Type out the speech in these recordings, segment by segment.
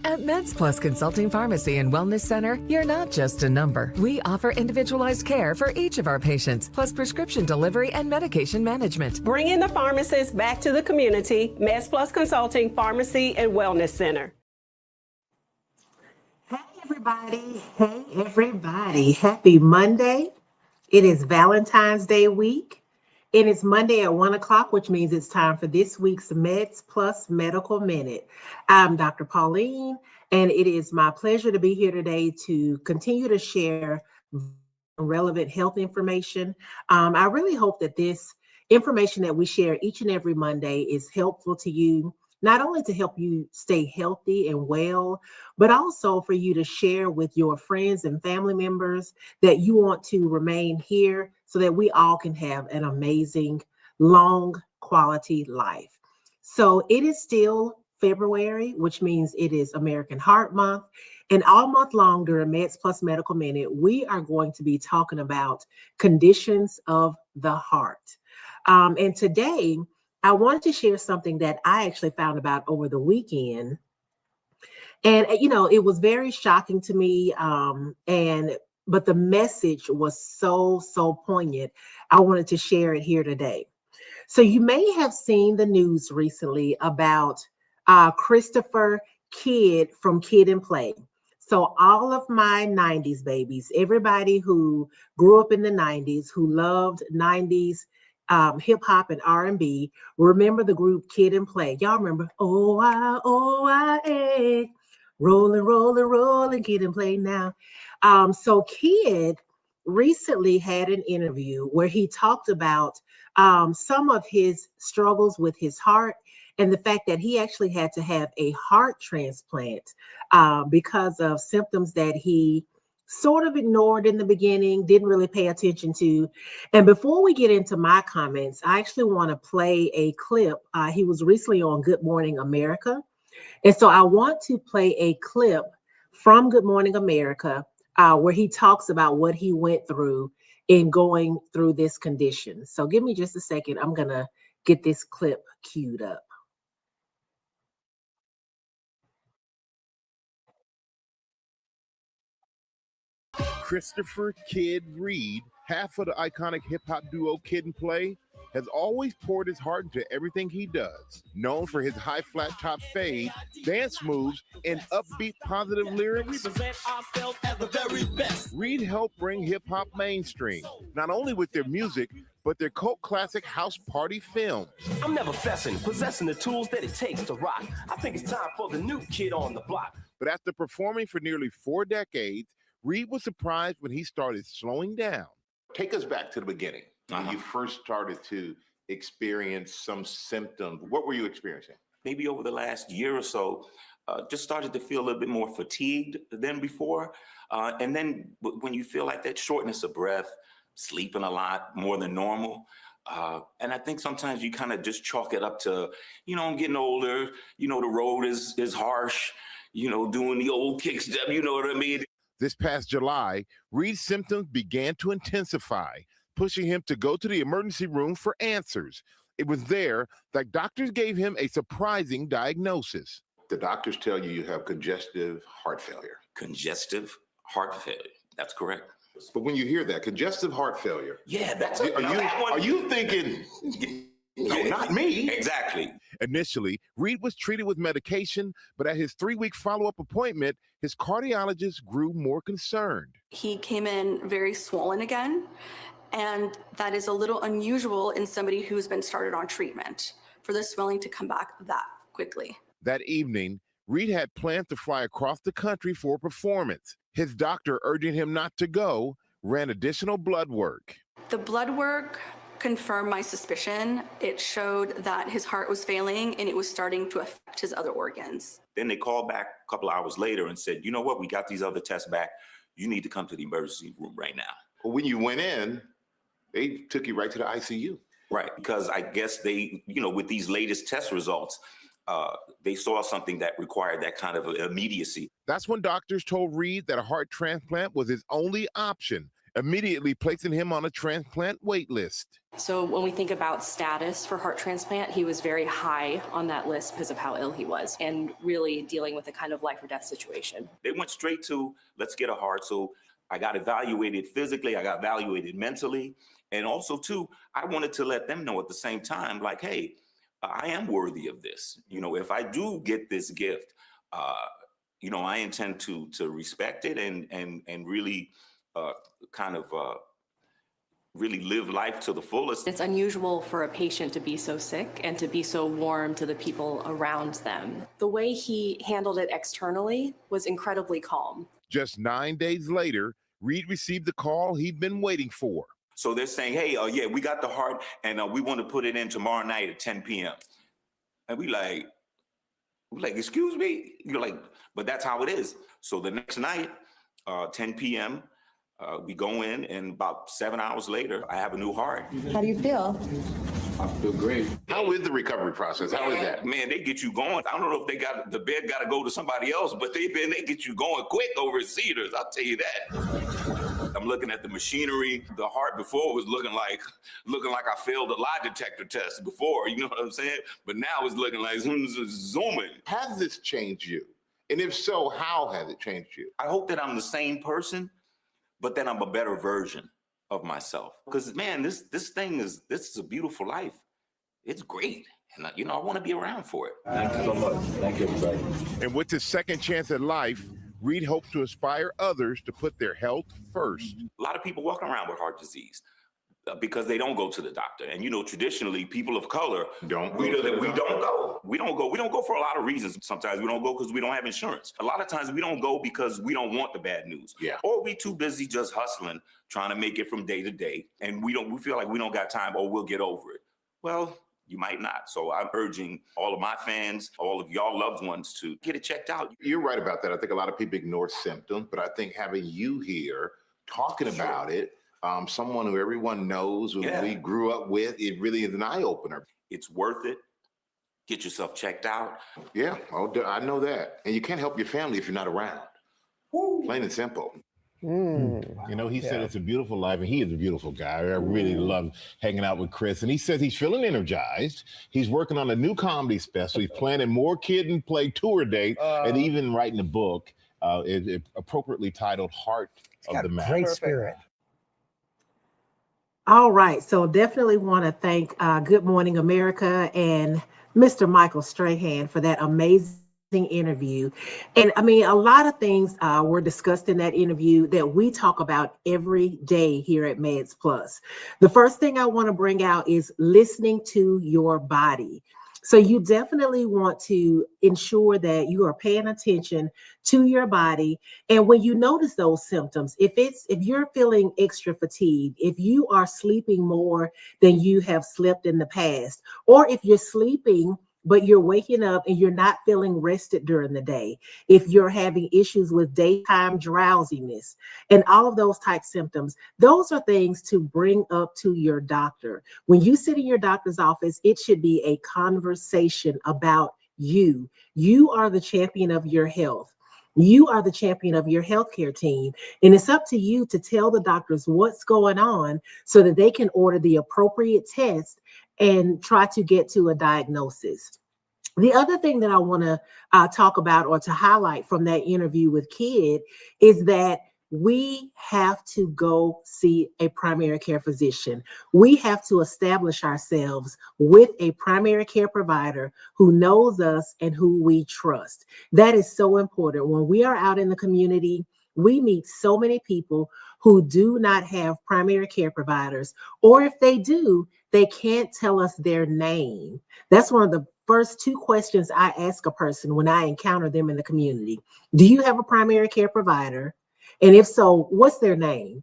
At MedsPLUS Consulting Pharmacy and Wellness Center, you're not just a number. We offer individualized care for each of our patients, plus prescription delivery and medication management. Bringing the pharmacist back to the community, MedsPLUS Consulting Pharmacy and Wellness Center. Hey everybody. Happy Monday. It is Valentine's Day week. It is Monday at 1 o'clock, which means it's time for this week's MedsPLUS Medical Minute. I'm Dr. Pauline, and it is my pleasure to be here today to continue to share relevant health information. I really hope that this information that we share each and every Monday is helpful to you, not only to help you stay healthy and well, but also for you to share with your friends and family members that you want to remain here so that we all can have an amazing, long, quality life. So it is still February, which means it is American Heart Month. And all month long during MedsPLUS Medical Minute, we are going to be talking about conditions of the heart. And today, I wanted to share something that I actually found about over the weekend. And, it was very shocking to me. But the message was so poignant. I wanted to share it here today. So you may have seen the news recently about Christopher Kidd from Kid and Play. So all of my 90s babies, everybody who grew up in the 90s, who loved 90s hip hop and R&B, remember the group Kid and Play. Y'all remember? O-I-O-I-A, rolling, Kid and Play now. So Kid recently had an interview where he talked about some of his struggles with his heart and the fact that he actually had to have a heart transplant because of symptoms that he sort of ignored in the beginning, didn't really pay attention to. And before we get into my comments, I actually want to play a clip. He was recently on Good Morning America. And so I want to play a clip from Good Morning America where he talks about what he went through in going through this condition. So give me just a second. I'm going to get this clip queued up. Christopher Kid Reid, half of the iconic hip-hop duo Kid and Play, has always poured his heart into everything he does. Known for his high flat top fade, dance moves, and upbeat positive lyrics, Reid helped bring hip-hop mainstream, not only with their music, but their cult classic house party film. I'm never fessing, possessing the tools that it takes to rock. I think it's time for the new kid on the block. But after performing for nearly 4 decades, Reid was surprised when he started slowing down. Take us back to the beginning. When you first started to experience some symptoms, what were you experiencing? Maybe over the last year or so, just started to feel a little bit more fatigued than before. And then when you feel like that shortness of breath, sleeping a lot more than normal. And I think sometimes you kind of just chalk it up to, I'm getting older, the road is harsh, doing the old kick step, you know what I mean? This past July, Reid's symptoms began to intensify, pushing him to go to the emergency room for answers. It was there that doctors gave him a surprising diagnosis. The doctors tell you you have congestive heart failure. Congestive heart failure. That's correct. But when you hear that, congestive heart failure. Yeah, that's are you thinking, no, not me? Exactly. Initially, Reid was treated with medication, but at his 3-week follow-up appointment, his cardiologist grew more concerned. He came in very swollen again, and that is a little unusual in somebody who's been started on treatment for the swelling to come back that quickly. That evening, Reid had planned to fly across the country for a performance. His doctor, urging him not to go, ran additional blood work. The blood work confirmed my suspicion. It showed that his heart was failing and it was starting to affect his other organs. Then they called back a couple hours later and said, you know what, we got these other tests back. You need to come to the emergency room right now. Well, when you went in, they took you right to the ICU. Right, because I guess they, with these latest test results, they saw something that required that kind of immediacy. That's when doctors told Reid that a heart transplant was his only option. immediately placing him on a transplant wait list. So when we think about status for heart transplant, he was very high on that list because of how ill he was and really dealing with a kind of life or death situation. They went straight to, let's get a heart. So I got evaluated physically, I got evaluated mentally. And also too, I wanted to let them know at the same time, like, hey, I am worthy of this. You know, if I do get this gift, you know, I intend to respect it and really really live life to the fullest. It's unusual for a patient to be so sick and to be so warm to the people around them. The way he handled it externally was incredibly calm. Just 9 days later, Reid received the call he'd been waiting for. So they're saying, hey, yeah, we got the heart and we want to put it in tomorrow night at 10 p.m. And we like, excuse me? You're like, but that's how it is. So the next night, 10 p.m., we go in, and about 7 hours later, I have a new heart. How do you feel? I feel great. How is the recovery process? How is that? Man, they get you going. I don't know if the bed got to go to somebody else, but they get you going quick over at Cedars. I'll tell you that. I'm looking at the machinery. The heart before was looking like I failed a lie detector test before. You know what I'm saying? But now it's looking like zooming. Has this changed you? And if so, how has it changed you? I hope that I'm the same person, but then I'm a better version of myself. Because man, this is a beautiful life. It's great. And you know, I want to be around for it. Thank you so much. Thank you, everybody. And with his second chance at life, Reid hopes to inspire others to put their health first. A lot of people walking around with heart disease because they don't go to the doctor. And you know, traditionally, people of color don't go. We don't go for a lot of reasons. Sometimes we don't go because we don't have insurance. A lot of times we don't go because we don't want the bad news. Yeah. Or we too busy just hustling, trying to make it from day to day. And we feel like we don't got time or we'll get over it. Well, you might not. So I'm urging all of my fans, all of y'all loved ones to get it checked out. You're right about that. I think a lot of people ignore symptoms, but I think having you here talking about it, someone who everyone knows, who we grew up with, it really is an eye-opener. It's worth it. Get yourself checked out. Yeah, I know that. And you can't help your family if you're not around. Plain and simple. You know, he said it's a beautiful life, and he is a beautiful guy. I really love hanging out with Chris. And he says he's feeling energized. He's working on a new comedy special. He's planning more Kid and Play tour dates, and even writing a book, appropriately titled Heart of the Matter. Great spirit. All right, so definitely want to thank Good Morning America and Mr. Michael Strahan for that amazing interview. And I mean, a lot of things were discussed in that interview that we talk about every day here at MedsPLUS. The first thing I want to bring out is listening to your body. So you definitely want to ensure that you are paying attention to your body. And when you notice those symptoms, if you're feeling extra fatigued, if you are sleeping more than you have slept in the past, or if you're sleeping but you're waking up and you're not feeling rested during the day, if you're having issues with daytime drowsiness and all of those type symptoms, those are things to bring up to your doctor. When you sit in your doctor's office, it should be a conversation about you. You are the champion of your health. You are the champion of your healthcare team. And it's up to you to tell the doctors what's going on so that they can order the appropriate test and try to get to a diagnosis. The other thing that I want to talk about or to highlight from that interview with Kid is that we have to go see a primary care physician. We have to establish ourselves with a primary care provider who knows us and who we trust. That is so important. When we are out in the community, we meet so many people who do not have primary care providers, or if they do, they can't tell us their name. That's one of the first two questions I ask a person when I encounter them in the community. Do you have a primary care provider? And if so, what's their name?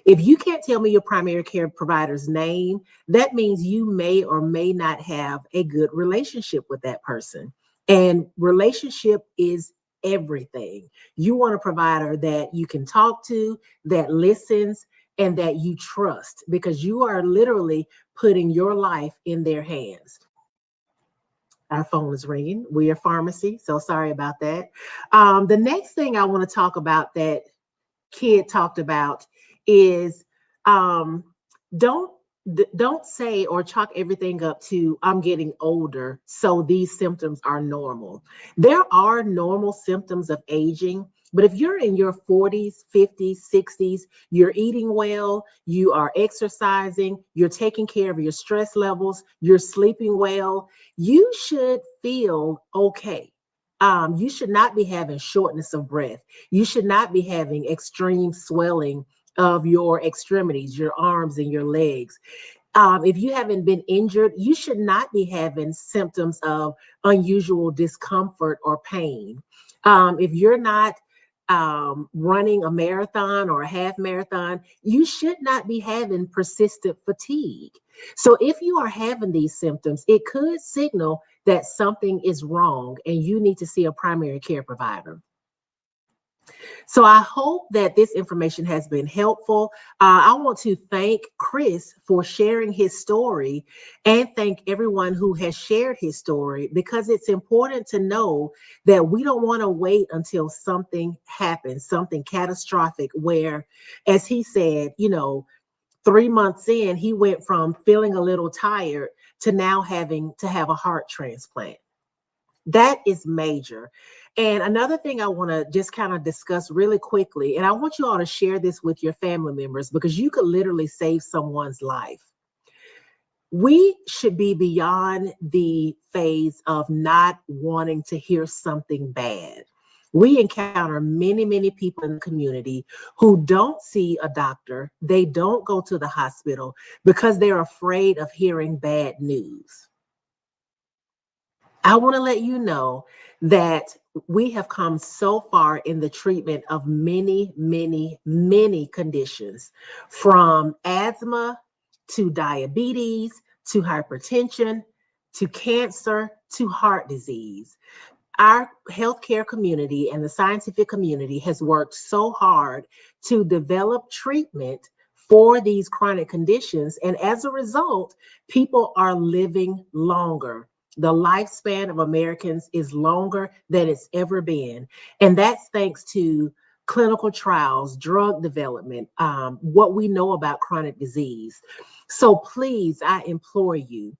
If you can't tell me your primary care provider's name, that means you may or may not have a good relationship with that person. And relationship is everything. You want a provider that you can talk to, that listens, and that you trust, because you are literally putting your life in their hands. Our phone is ringing. We are pharmacy, so sorry about that. The next thing I want to talk about that Kid talked about is don't say or chalk everything up to I'm getting older, so these symptoms are normal. There are normal symptoms of aging, but if you're in your 40s, 50s, 60s, you're eating well, you are exercising, you're taking care of your stress levels, you're sleeping well, you should feel okay. You should not be having shortness of breath. You should not be having extreme swelling of your extremities, your arms and your legs. If you haven't been injured, you should not be having symptoms of unusual discomfort or pain. If you're not running a marathon or a half marathon, you should not be having persistent fatigue. So if you are having these symptoms, it could signal that something is wrong and you need to see a primary care provider. So I hope that this information has been helpful. I want to thank Chris for sharing his story and thank everyone who has shared his story, because it's important to know that we don't want to wait until something happens, something catastrophic, where, as he said, 3 months in, he went from feeling a little tired to now having to have a heart transplant. That is major. And another thing I want to just kind of discuss really quickly, and I want you all to share this with your family members because you could literally save someone's life. We should be beyond the phase of not wanting to hear something bad. We encounter many, many people in the community who don't see a doctor. They don't go to the hospital because they're afraid of hearing bad news. I want to let you know that we have come so far in the treatment of many, many, many conditions, from asthma to diabetes, to hypertension, to cancer, to heart disease. Our healthcare community and the scientific community has worked so hard to develop treatment for these chronic conditions. And as a result, people are living longer. The lifespan of Americans is longer than it's ever been. And that's thanks to clinical trials, drug development, what we know about chronic disease. So please, I implore you,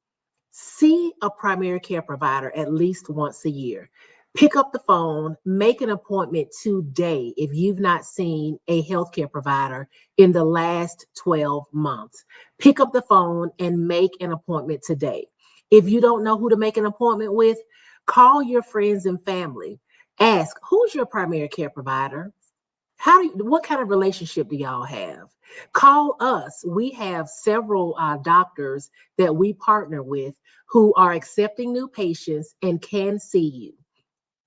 see a primary care provider at least once a year. Pick up the phone, make an appointment today if you've not seen a healthcare provider in the last 12 months. Pick up the phone and make an appointment today. If you don't know who to make an appointment with, call your friends and family. Ask, who's your primary care provider? What kind of relationship do y'all have? Call us. We have several doctors that we partner with who are accepting new patients and can see you.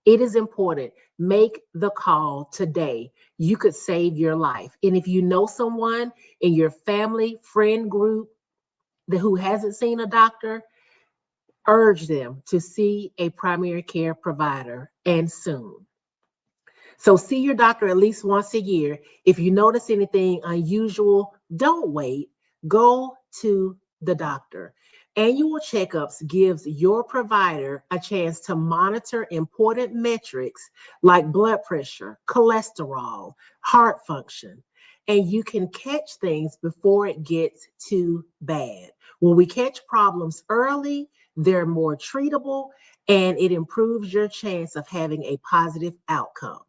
It is important. Make the call today. You could save your life. And if you know someone in your family, friend group who hasn't seen a doctor, urge them to see a primary care provider, and soon. So see your doctor at least once a year. If you notice anything unusual, don't wait. Go to the doctor. Annual checkups gives your provider a chance to monitor important metrics like blood pressure, cholesterol, heart function, and you can catch things before it gets too bad. When we catch problems early, they're more treatable, and it improves your chance of having a positive outcome.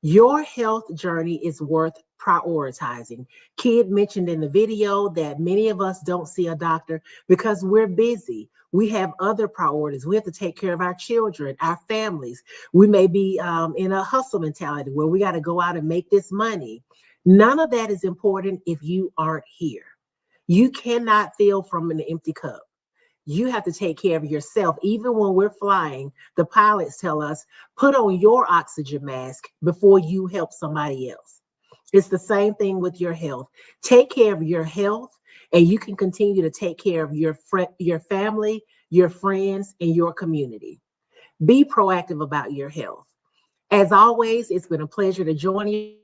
Your health journey is worth prioritizing. Kid mentioned in the video that many of us don't see a doctor because we're busy. We have other priorities. We have to take care of our children, our families. We may be in a hustle mentality where we got to go out and make this money. None of that is important if you aren't here. You cannot fill from an empty cup. You have to take care of yourself. Even when we're flying, the pilots tell us, put on your oxygen mask before you help somebody else. It's the same thing with your health. Take care of your health, and you can continue to take care of your family, your friends, and your community. Be proactive about your health. As always, it's been a pleasure to join you.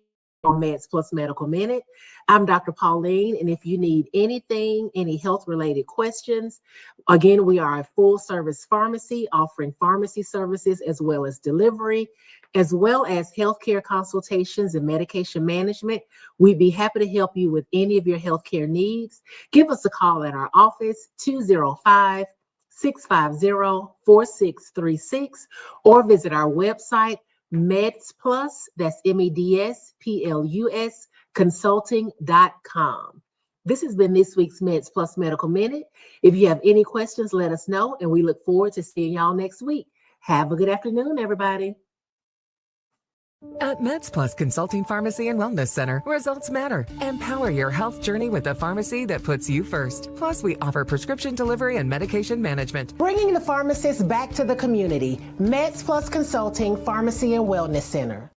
on MedsPLUS Medical Minute. I'm Dr. Pauline, and if you need anything, any health-related questions, again, we are a full-service pharmacy offering pharmacy services as well as delivery, as well as healthcare consultations and medication management. We'd be happy to help you with any of your healthcare needs. Give us a call at our office, 205-650-4636, or visit our website, MedsPLUS, that's MEDSPLUS, consulting.com. This has been this week's MedsPLUS Medical Minute. If you have any questions, let us know, and we look forward to seeing y'all next week. Have a good afternoon, everybody. At MedsPLUS Consulting Pharmacy and Wellness Center, results matter. Empower your health journey with a pharmacy that puts you first. Plus, we offer prescription delivery and medication management. Bringing the pharmacist back to the community, MedsPLUS Consulting Pharmacy and Wellness Center.